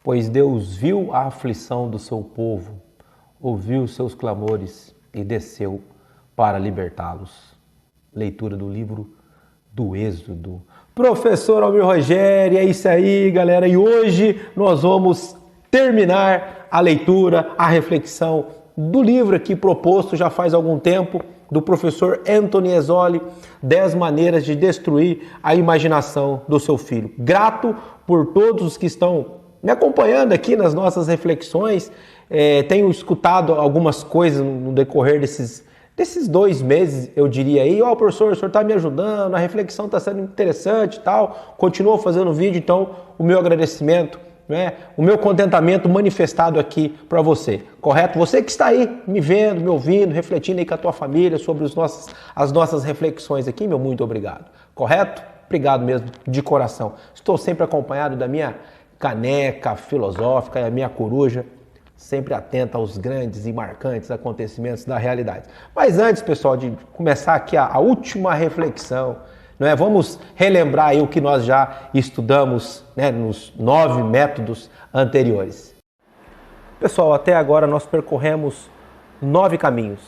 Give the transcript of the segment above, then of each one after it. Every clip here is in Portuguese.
Pois Deus viu a aflição do seu povo, ouviu seus clamores e desceu para libertá-los. Leitura do livro do Êxodo. Professor Almir Rogério, é isso aí, galera. E hoje nós vamos terminar a leitura, a reflexão do livro aqui proposto já faz algum tempo, do professor Anthony Ezzoli, 10 maneiras de destruir a imaginação do seu filho. Grato por todos os que estão me acompanhando aqui nas nossas reflexões. Tenho escutado algumas coisas no decorrer desses 2 meses, eu diria aí. Professor, o senhor está me ajudando, a reflexão está sendo interessante e tal. Continua fazendo vídeo, então o meu agradecimento, o meu contentamento manifestado aqui para você, correto? Você que está aí me vendo, me ouvindo, refletindo aí com a tua família sobre as nossas reflexões aqui, meu muito obrigado, correto? Obrigado mesmo, de coração. Estou sempre acompanhado da minha caneca filosófica e a minha coruja, sempre atenta aos grandes e marcantes acontecimentos da realidade. Mas antes, pessoal, de começar aqui a última reflexão, vamos relembrar aí o que nós já estudamos, nos 9 métodos anteriores. Pessoal, até agora nós percorremos 9 caminhos,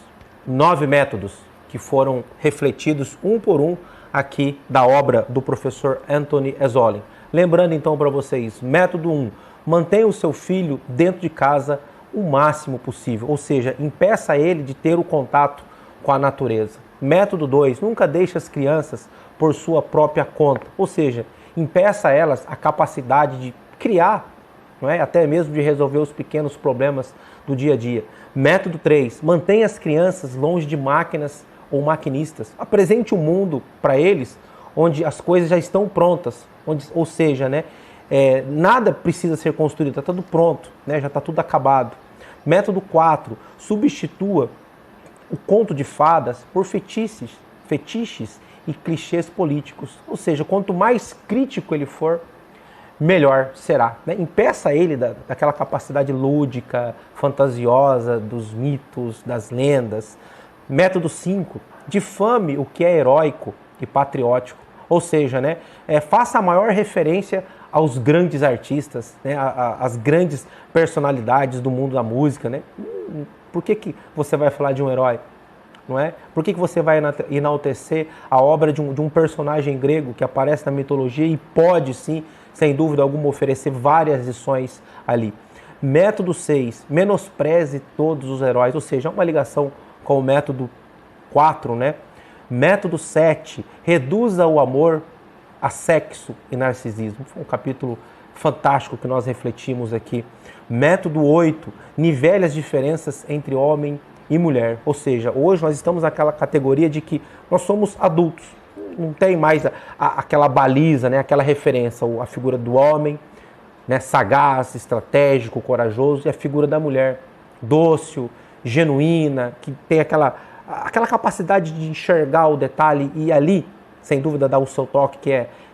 9 métodos que foram refletidos um por um aqui da obra do professor Anthony Ezzoli. Lembrando então para vocês, método 1, mantenha o seu filho dentro de casa o máximo possível, ou seja, impeça ele de ter o contato com a natureza. Método 2, nunca deixe as crianças por sua própria conta, ou seja, impeça elas a capacidade de criar, até mesmo de resolver os pequenos problemas do dia a dia. Método 3, mantenha as crianças longe de máquinas ou maquinistas. Apresente um mundo para eles onde as coisas já estão prontas, ou seja, nada precisa ser construído, está tudo pronto, já está tudo acabado. Método 4, substitua o conto de fadas por fetiches e clichês políticos. Ou seja, quanto mais crítico ele for, melhor será. Impeça ele daquela capacidade lúdica, fantasiosa, dos mitos, das lendas. Método 5, difame o que é heróico e patriótico. Ou seja, faça a maior referência aos grandes artistas, as grandes personalidades do mundo da música. Por que você vai falar de um herói? Não é? Por que você vai enaltecer a obra de um personagem grego que aparece na mitologia e pode sim, sem dúvida alguma, oferecer várias lições ali? Método 6, menospreze todos os heróis, ou seja, uma ligação com o método 4, Método 7, reduza o amor a sexo e narcisismo. Foi um capítulo fantástico que nós refletimos aqui. Método 8, nivele as diferenças entre homem e mulher. Ou seja, hoje nós estamos naquela categoria de que nós somos adultos. Não tem mais aquela baliza, aquela referência, a figura do homem, sagaz, estratégico, corajoso, e a figura da mulher, dócil, genuína, que tem aquela capacidade de enxergar o detalhe e ali, sem dúvida, dar o seu toque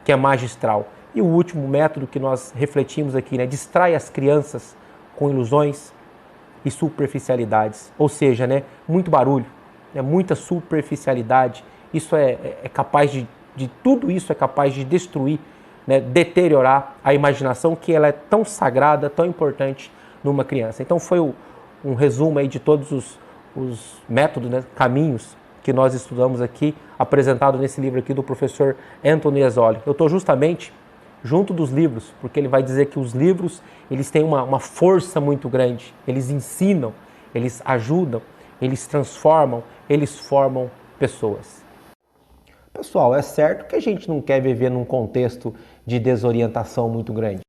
que é magistral. E o último método que nós refletimos aqui, distrai as crianças com ilusões e superficialidades. Ou seja, muito barulho, muita superficialidade. Isso é capaz de tudo isso é capaz de destruir, deteriorar a imaginação, que ela é tão sagrada, tão importante numa criança. Então foi um resumo aí de todos os métodos, caminhos que nós estudamos aqui, apresentado nesse livro aqui do professor Anthony Ezzoli. Eu estou justamente junto dos livros, porque ele vai dizer que os livros, eles têm uma força muito grande, eles ensinam, eles ajudam, eles transformam, eles formam pessoas. Pessoal, é certo que a gente não quer viver num contexto de desorientação muito grande.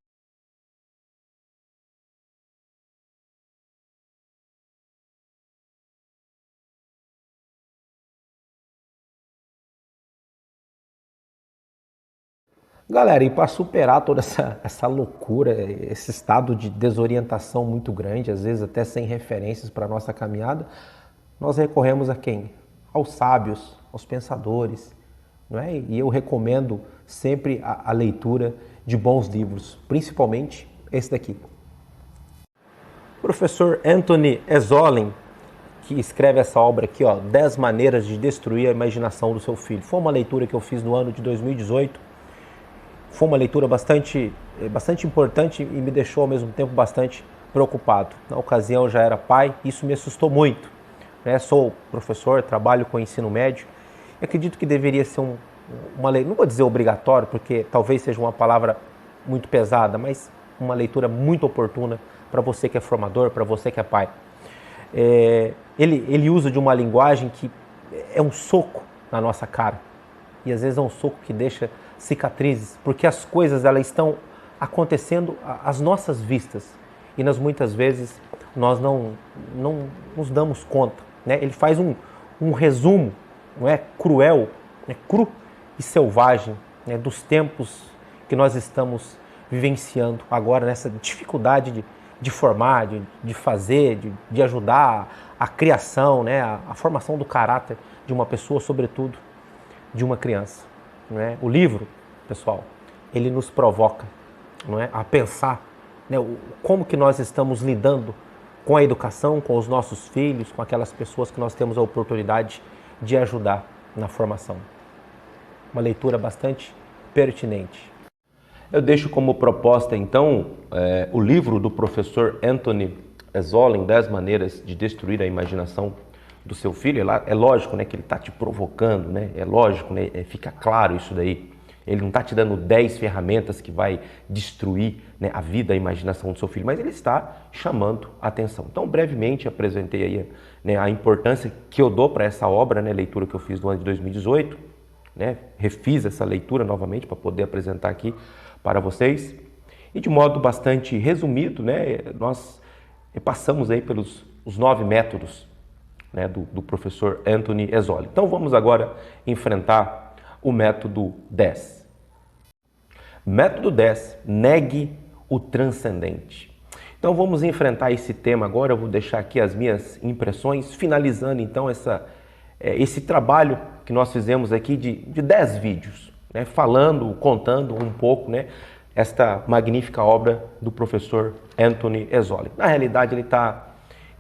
Galera, e para superar toda essa loucura, esse estado de desorientação muito grande, às vezes até sem referências para a nossa caminhada, nós recorremos a quem? Aos sábios, aos pensadores, E eu recomendo sempre a leitura de bons livros, principalmente esse daqui. O professor Anthony Ezzoli, que escreve essa obra aqui, 10 maneiras de destruir a imaginação do seu filho. Foi uma leitura que eu fiz no ano de 2018. foi uma leitura bastante importante e me deixou ao mesmo tempo bastante preocupado. Na ocasião já era pai, isso me assustou muito. Sou professor, trabalho com ensino médio e acredito que deveria ser uma lei, não vou dizer obrigatório, porque talvez seja uma palavra muito pesada, mas uma leitura muito oportuna para você que é formador, para você que é pai. Ele usa de uma linguagem que é um soco na nossa cara e às vezes é um soco que deixa cicatrizes, porque as coisas elas estão acontecendo às nossas vistas e muitas vezes nós não nos damos conta. Ele faz um resumo, não é cruel, cru e selvagem, dos tempos que nós estamos vivenciando agora, nessa dificuldade de formar, de fazer, de ajudar a criação, a formação do caráter de uma pessoa, sobretudo de uma criança. O livro, pessoal, ele nos provoca, a pensar como que nós estamos lidando com a educação, com os nossos filhos, com aquelas pessoas que nós temos a oportunidade de ajudar na formação. Uma leitura bastante pertinente. Eu deixo como proposta, então, o livro do professor Anthony Esolen, 10 maneiras de destruir a imaginação do seu filho. É lógico que ele está te provocando, é lógico, fica claro isso daí. Ele não está te dando 10 ferramentas que vai destruir a vida, a imaginação do seu filho, mas ele está chamando a atenção. Então, brevemente, apresentei aí a importância que eu dou para essa obra, leitura que eu fiz no ano de 2018, refiz essa leitura novamente para poder apresentar aqui para vocês. E de modo bastante resumido, nós passamos aí pelos os 9 métodos do professor Anthony Esolen. Então, vamos agora enfrentar o método 10. Método 10, negue o transcendente. Então vamos enfrentar esse tema agora. Eu vou deixar aqui as minhas impressões, finalizando então esse trabalho que nós fizemos aqui de 10 vídeos, falando, contando um pouco, esta magnífica obra do professor Anthony Esolen. Na realidade, ele está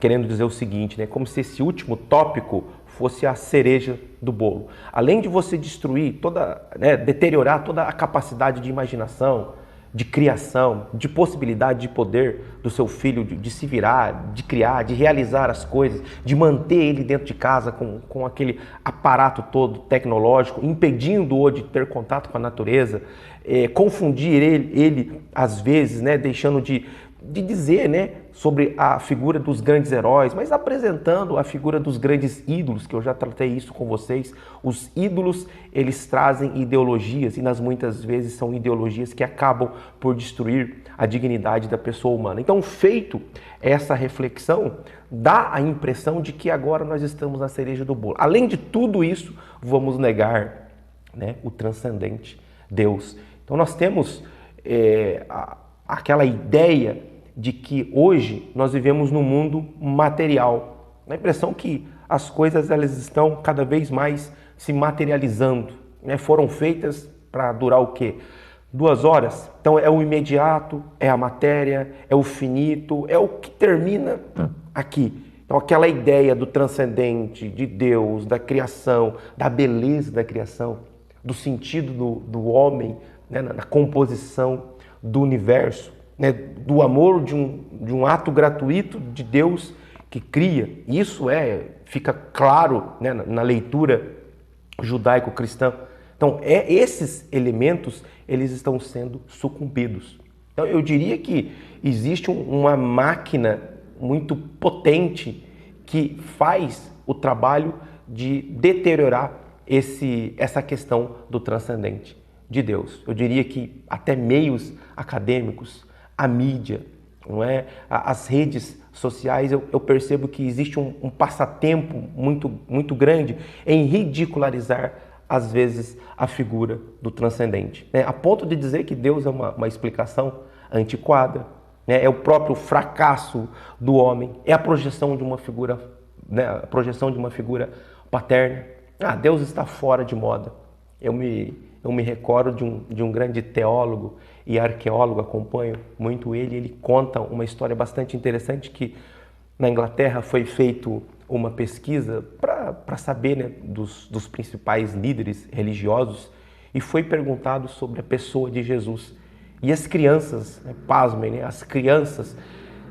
querendo dizer o seguinte, como se esse último tópico fosse a cereja do bolo. Além de você destruir deteriorar toda a capacidade de imaginação, de criação, de possibilidade de poder do seu filho de se virar, de criar, de realizar as coisas, de manter ele dentro de casa com aquele aparato todo tecnológico, impedindo-o de ter contato com a natureza, confundir ele às vezes, deixando de dizer, sobre a figura dos grandes heróis, mas apresentando a figura dos grandes ídolos, que eu já tratei isso com vocês. Os ídolos, eles trazem ideologias e muitas vezes são ideologias que acabam por destruir a dignidade da pessoa humana. Então, feito essa reflexão, dá a impressão de que agora nós estamos na cereja do bolo. Além de tudo isso, vamos negar o transcendente, Deus. Então, nós temos aquela ideia de que hoje nós vivemos num mundo material. A impressão que as coisas elas estão cada vez mais se materializando. Foram feitas para durar o quê? 2 horas. Então é o imediato, é a matéria, é o finito, é o que termina aqui. Então aquela ideia do transcendente, de Deus, da criação, da beleza da criação, do sentido do homem, na composição do universo, do amor de um ato gratuito de Deus que cria. Isso fica claro na leitura judaico-cristã. Então, esses elementos eles estão sendo sucumbidos. Então, eu diria que existe uma máquina muito potente que faz o trabalho de deteriorar essa questão do transcendente de Deus. Eu diria que até meios acadêmicos, a mídia, as redes sociais, eu percebo que existe um passatempo muito grande em ridicularizar, às vezes, a figura do transcendente, a ponto de dizer que Deus é uma explicação antiquada, é o próprio fracasso do homem, é a projeção de uma figura, a projeção de uma figura paterna. Deus está fora de moda. Eu me recordo de um grande teólogo e arqueólogo, acompanho muito ele conta uma história bastante interessante que na Inglaterra foi feita uma pesquisa para saber dos principais líderes religiosos e foi perguntado sobre a pessoa de Jesus. E as crianças, né, pasmem, né, as crianças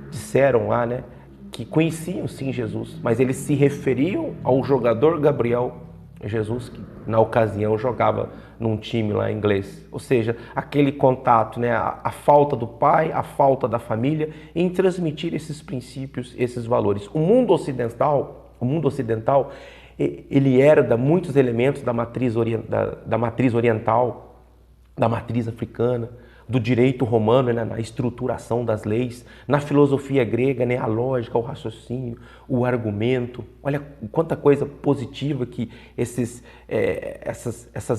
disseram lá, né, que conheciam sim Jesus, mas eles se referiam ao jogador Gabriel Jesus, que na ocasião jogava num time lá inglês. Ou seja, aquele contato, né, a falta do pai, a falta da família em transmitir esses princípios, esses valores. O mundo ocidental, ele herda muitos elementos da matriz oriental, da matriz africana, do direito romano, né, na estruturação das leis, na filosofia grega, né, a lógica, o raciocínio, o argumento. Olha quanta coisa positiva que essas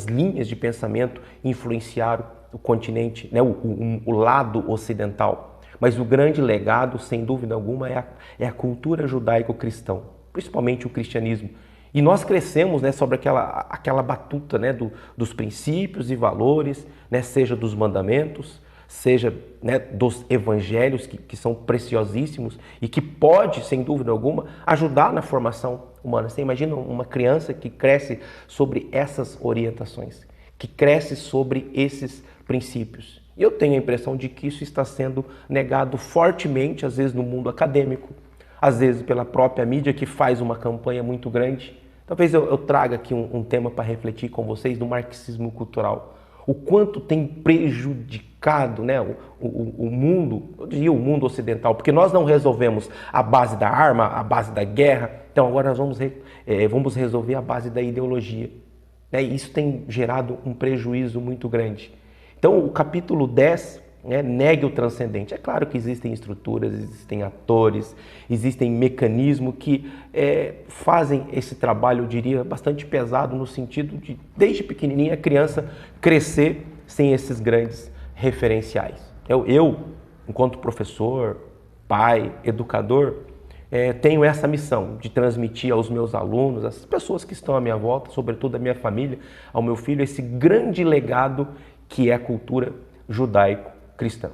linhas de pensamento influenciaram o continente, né, o lado ocidental. Mas o grande legado, sem dúvida alguma, é a cultura judaico-cristã, principalmente o cristianismo. E nós crescemos, né, sobre aquela batuta, né, dos princípios e valores, né, seja dos mandamentos, seja, né, dos evangelhos, que são preciosíssimos e que pode, sem dúvida alguma, ajudar na formação humana. Você imagina uma criança que cresce sobre essas orientações, que cresce sobre esses princípios. E eu tenho a impressão de que isso está sendo negado fortemente, às vezes no mundo acadêmico, às vezes pela própria mídia, que faz uma campanha muito grande. Talvez eu traga aqui um tema para refletir com vocês do marxismo cultural. O quanto tem prejudicado, né, o mundo, eu diria o mundo ocidental, porque nós não resolvemos a base da arma, a base da guerra, então agora nós vamos resolver a base da ideologia. Né? E isso tem gerado um prejuízo muito grande. Então o capítulo 10, né, negue o transcendente. É claro que existem estruturas, existem atores, existem mecanismos que fazem esse trabalho, eu diria, bastante pesado no sentido de, desde pequenininha, a criança crescer sem esses grandes referenciais. Eu enquanto professor, pai, educador, tenho essa missão de transmitir aos meus alunos, às pessoas que estão à minha volta, sobretudo à minha família, ao meu filho, esse grande legado que é a cultura judaico-cristã.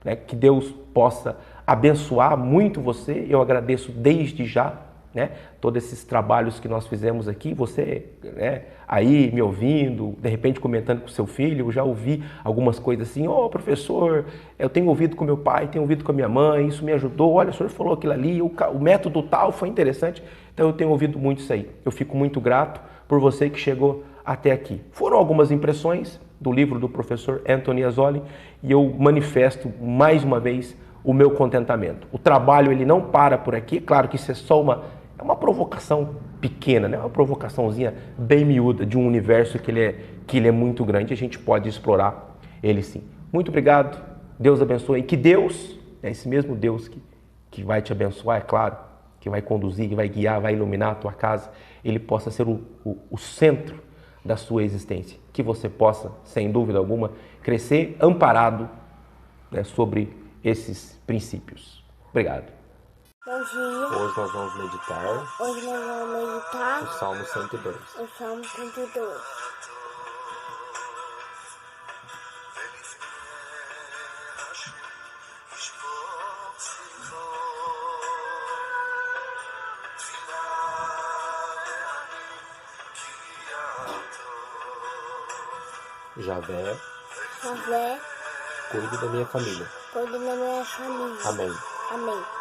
Né? Que Deus possa abençoar muito você. Eu agradeço desde já, né, todos esses trabalhos que nós fizemos aqui. Você, né, aí me ouvindo, de repente comentando com seu filho, eu já ouvi algumas coisas assim: "Ô, professor, eu tenho ouvido com meu pai, tenho ouvido com a minha mãe, isso me ajudou, olha, o senhor falou aquilo ali, o método tal foi interessante". Então eu tenho ouvido muito isso aí. Eu fico muito grato por você que chegou até aqui. Foram algumas impressões do livro do professor Anthony Asoli e eu manifesto mais uma vez o meu contentamento. O trabalho ele não para por aqui, claro que isso é só uma provocação pequena, né? Uma provocaçãozinha bem miúda de um universo que ele é muito grande, a gente pode explorar ele sim. Muito obrigado, Deus abençoe, e que Deus, esse mesmo Deus que vai te abençoar, é claro, que vai conduzir, que vai guiar, vai iluminar a tua casa, ele possa ser o centro da sua existência, que você possa, sem dúvida alguma, crescer amparado, né, sobre esses princípios. Obrigado. Bom dia. Hoje nós vamos meditar Hoje nós vamos meditar o Salmo 102. o Salmo 102. Javé, Javé, cuide da minha família. cuide da minha família. Amém. Amém.